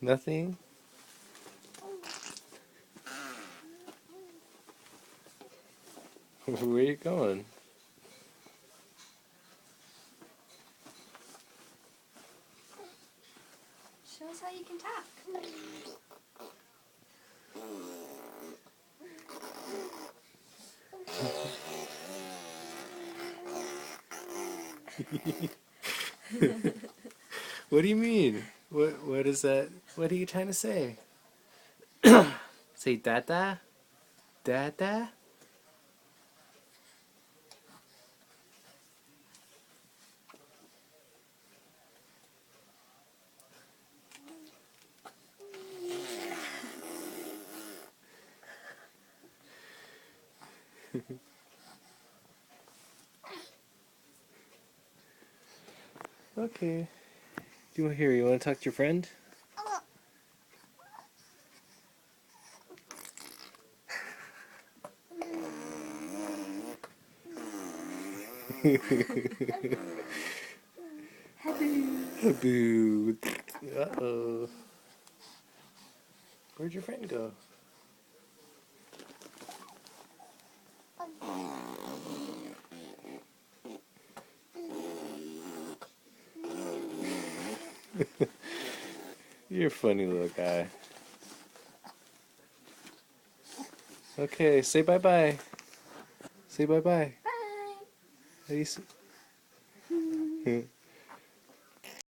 Nothing? Where are you going? Show us how you can talk. What do you mean? What is that? What are you trying to say? Say dada? Dada? Okay. You here, you wanna talk to your friend? Boo. Uh-oh. Where'd your friend go? You're a funny little guy. Okay, say bye-bye. Say bye-bye. Bye. How do you say?